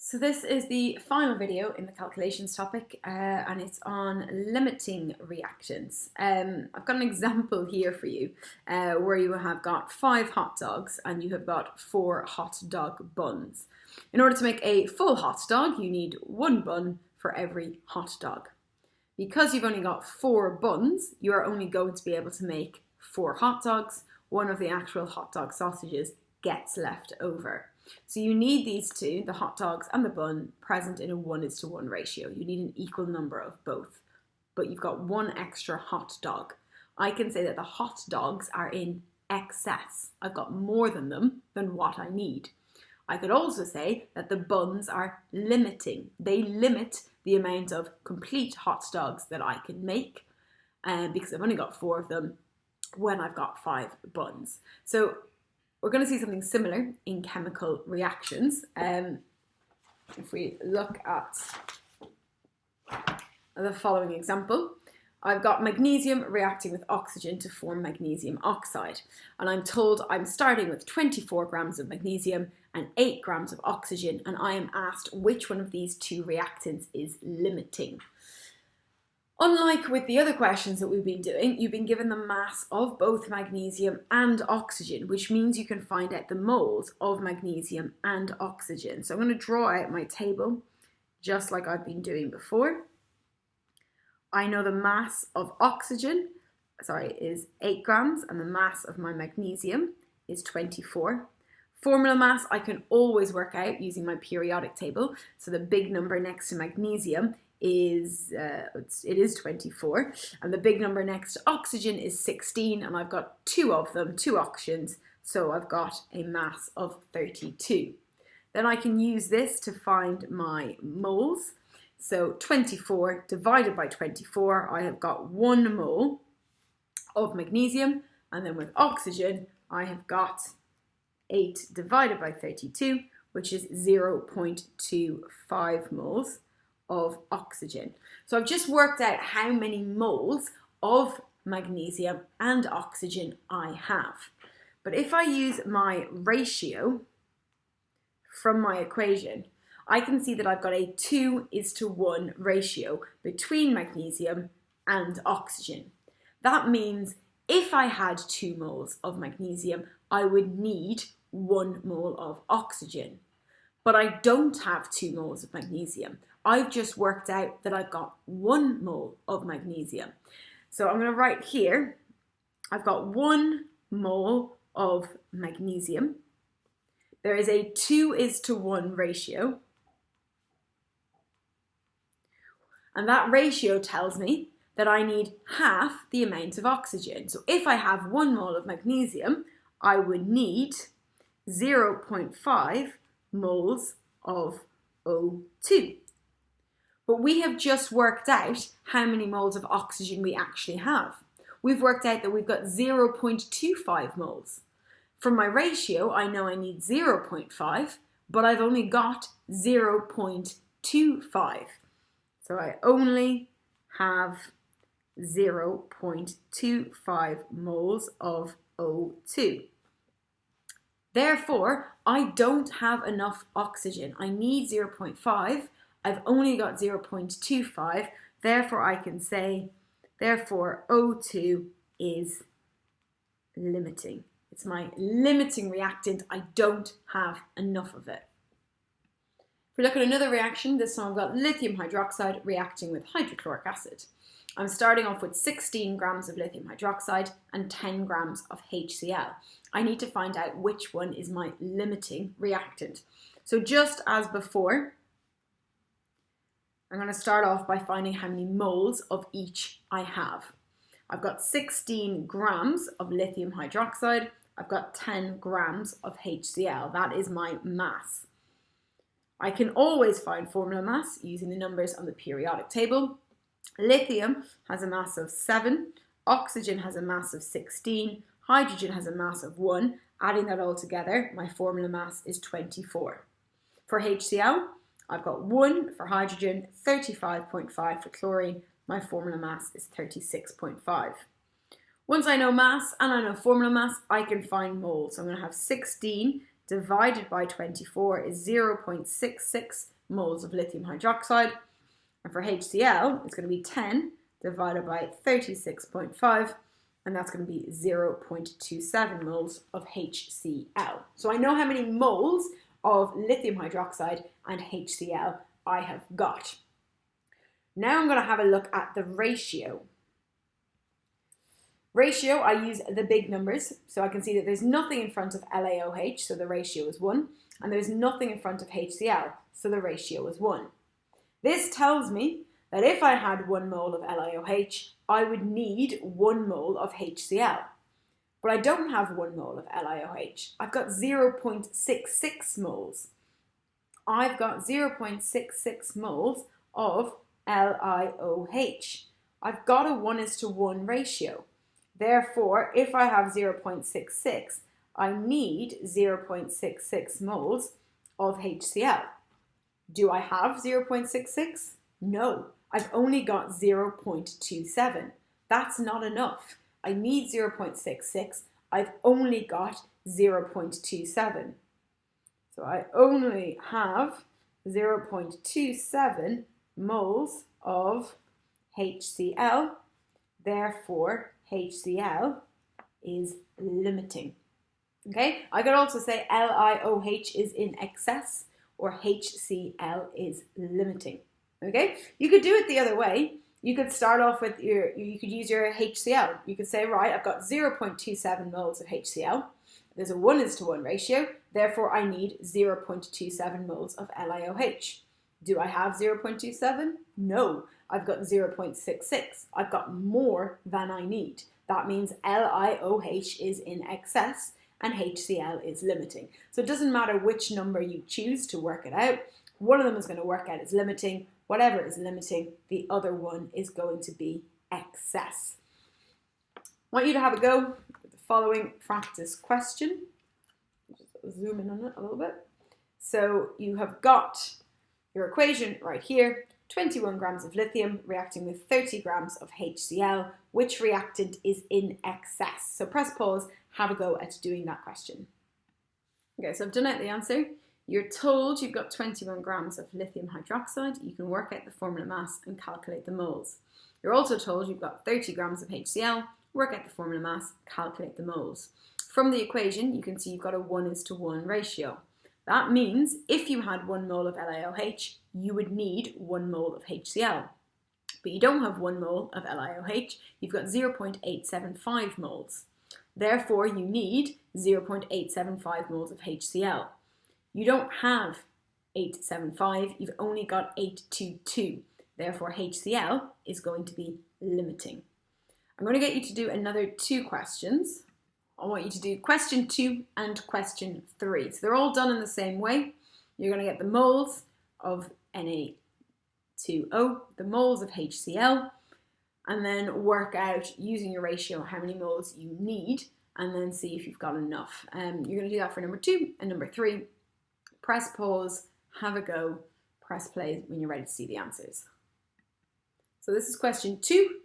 So this is the final video in the calculations topic and it's on limiting reactants. I've got an example here for you where you have got 5 hot dogs and you have got 4 hot dog buns. In order to make a full hot dog, you need 1 bun for every hot dog. Because you've only got 4 buns, you are only going to be able to make 4 hot dogs. One of the actual hot dog sausages gets left over. So you need these two, the hot dogs and the bun, present in a 1:1 ratio. You need an equal number of both, but you've got 1 extra hot dog. I can say that the hot dogs are in excess. I've got more than them than what I need. I could also say that the buns are limiting. They limit the amount of complete hot dogs that I can make because I've only got 4 of them when I've got 5 buns. So we're going to see something similar in chemical reactions. If we look at the following example, I've got magnesium reacting with oxygen to form magnesium oxide. And I'm told I'm starting with 24 grams of magnesium and 8 grams of oxygen, and I am asked which one of these 2 reactants is limiting. Unlike with the other questions that we've been doing, you've been given the mass of both magnesium and oxygen, which means you can find out the moles of magnesium and oxygen. So I'm going to draw out my table just like I've been doing before. I know the mass of oxygen, is 8 grams, and the mass of my magnesium is 24. Formula mass I can always work out using my periodic table. So the big number next to magnesium is 24, and the big number next to oxygen is 16, and I've got 2 of them, 2 oxygens, so I've got a mass of 32. Then I can use this to find my moles. So 24 divided by 24, I have got 1 mole of magnesium, and then with oxygen I have got 8 divided by 32, which is 0.25 moles of oxygen. So I've just worked out how many moles of magnesium and oxygen I have. But if I use my ratio from my equation, I can see that I've got a 2:1 ratio between magnesium and oxygen. That means if I had 2 moles of magnesium, I would need 1 mole of oxygen. But I don't have 2 moles of magnesium. I've just worked out that I've got 1 mole of magnesium. So I'm going to write here, I've got 1 mole of magnesium. There is a 2:1 ratio. And that ratio tells me that I need half the amount of oxygen. So if I have 1 mole of magnesium, I would need 0.5 moles of O2. But we have just worked out how many moles of oxygen we actually have. We've worked out that we've got 0.25 moles. From my ratio, I know I need 0.5, but I've only got 0.25. So I only have 0.25 moles of O2. Therefore, I don't have enough oxygen. I need 0.5. I've only got 0.25. Therefore, I can say, therefore, O2 is limiting. It's my limiting reactant. I don't have enough of it. If we look at another reaction, this time I've got lithium hydroxide reacting with hydrochloric acid. I'm starting off with 16 grams of lithium hydroxide and 10 grams of HCl. I need to find out which one is my limiting reactant. So just as before, I'm going to start off by finding how many moles of each I have. I've got 16 grams of lithium hydroxide. I've got 10 grams of HCl. That is my mass. I can always find formula mass using the numbers on the periodic table. Lithium has a mass of 7, oxygen has a mass of 16, hydrogen has a mass of 1. Adding that all together, my formula mass is 24. For HCl, I've got 1 for hydrogen, 35.5 for chlorine. My formula mass is 36.5. Once I know mass and I know formula mass, I can find moles. So I'm going to have 16 divided by 24 is 0.66 moles of lithium hydroxide. And for HCl, it's going to be 10 divided by 36.5, and that's going to be 0.27 moles of HCl. So I know how many moles of lithium hydroxide and HCl I have got. Now I'm going to have a look at the ratio. Ratio, I use the big numbers, so I can see that there's nothing in front of LaOH, so the ratio is 1, and there's nothing in front of HCl, so the ratio is 1. This tells me that if I had 1 mole of LaOH, I would need 1 mole of HCl. But I don't have 1 mole of LaOH. I've got 0.66 moles. I've got 0.66 moles of LiOH. I've got a 1:1 ratio. Therefore, if I have 0.66, I need 0.66 moles of HCl. Do I have 0.66? No, I've only got 0.27. That's not enough. I need 0.66. I've only got 0.27. So I only have 0.27 moles of HCl. Therefore, HCl is limiting. Okay, I could also say LiOH is in excess, or HCl is limiting. Okay, you could do it the other way. You could start off with you could use your HCl. You could say, right, I've got 0.27 moles of HCl. There's a 1:1 ratio, therefore I need 0.27 moles of LiOH. Do I have 0.27? No, I've got 0.66. I've got more than I need. That means LiOH is in excess and HCl is limiting. So it doesn't matter which number you choose to work it out. One of them is going to work out as limiting. Whatever is limiting, the other one is going to be excess. I want you to have a go with the following practice question. Just zoom in on it a little bit. So you have got your equation right here. 21 grams of lithium reacting with 30 grams of HCl. Which reactant is in excess? So press pause, have a go at doing that question. Okay, so I've done out the answer. You're told you've got 21 grams of lithium hydroxide. You can work out the formula mass and calculate the moles. You're also told you've got 30 grams of HCl. Work out the formula mass, calculate the moles. From the equation, you can see you've got a 1:1 ratio. That means if you had 1 mole of LiOH, you would need 1 mole of HCl. But you don't have 1 mole of LiOH, you've got 0.875 moles. Therefore, you need 0.875 moles of HCl. You don't have 875, you've only got 822. Therefore, HCl is going to be limiting. I'm going to get you to do another 2 questions. I want you to do question 2 and question 3. So they're all done in the same way. You're going to get the moles of Na2O, the moles of HCl, and then work out, using your ratio, how many moles you need, and then see if you've got enough. You're going to do that for number 2 and number 3. Press pause, have a go, press play when you're ready to see the answers. So this is question 2.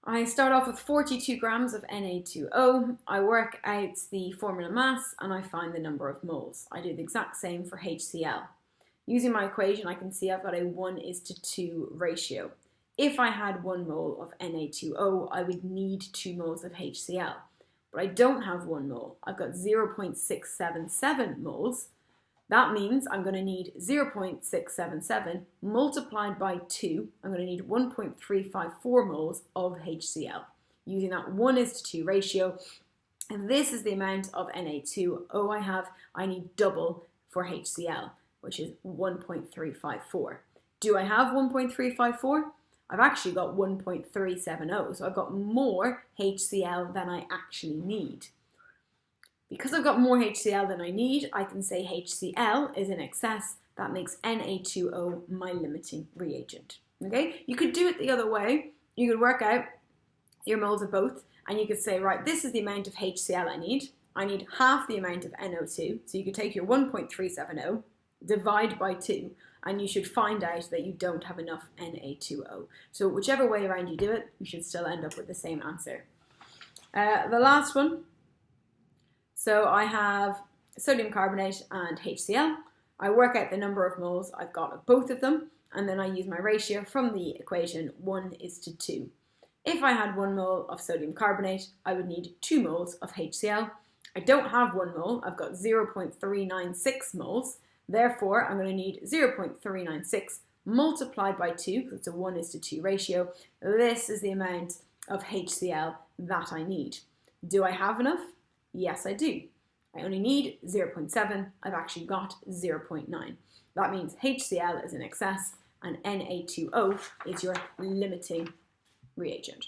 I start off with 42 grams of Na2O. I work out the formula mass and I find the number of moles. I do the exact same for HCl. Using my equation, I can see I've got a 1:2 ratio. If I had 1 mole of Na2O, I would need 2 moles of HCl. But I don't have 1 mole. I've got 0.677 moles. That means I'm going to need 0.677 multiplied by 2. I'm going to need 1.354 moles of HCl. Using that 1:2 ratio, and this is the amount of Na2O I have. I need double for HCl, which is 1.354. Do I have 1.354? I've actually got 1.370, so I've got more HCl than I actually need. Because I've got more HCl than I need, I can say HCl is in excess. That makes Na2O my limiting reagent. Okay? You could do it the other way. You could work out your moles of both, and you could say, right, this is the amount of HCl I need. I need half the amount of NO2. So you could take your 1.370, divide by 2, and you should find out that you don't have enough Na2O. So whichever way around you do it, you should still end up with the same answer. The last one. So I have sodium carbonate and HCl. I work out the number of moles I've got of both of them, and then I use my ratio from the equation 1:2. If I had 1 mole of sodium carbonate, I would need 2 moles of HCl. I don't have 1 mole, I've got 0.396 moles. Therefore, I'm going to need 0.396 multiplied by 2, because it's a 1:2 ratio. This is the amount of HCl that I need. Do I have enough? Yes, I do. I only need 0.7, I've actually got 0.9. That means HCl is in excess and Na2O is your limiting reagent.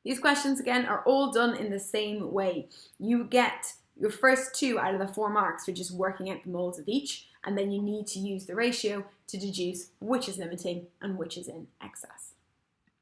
These questions, again, are all done in the same way. You get your first 2 out of the 4 marks for just working out the moles of each, and then you need to use the ratio to deduce which is limiting and which is in excess.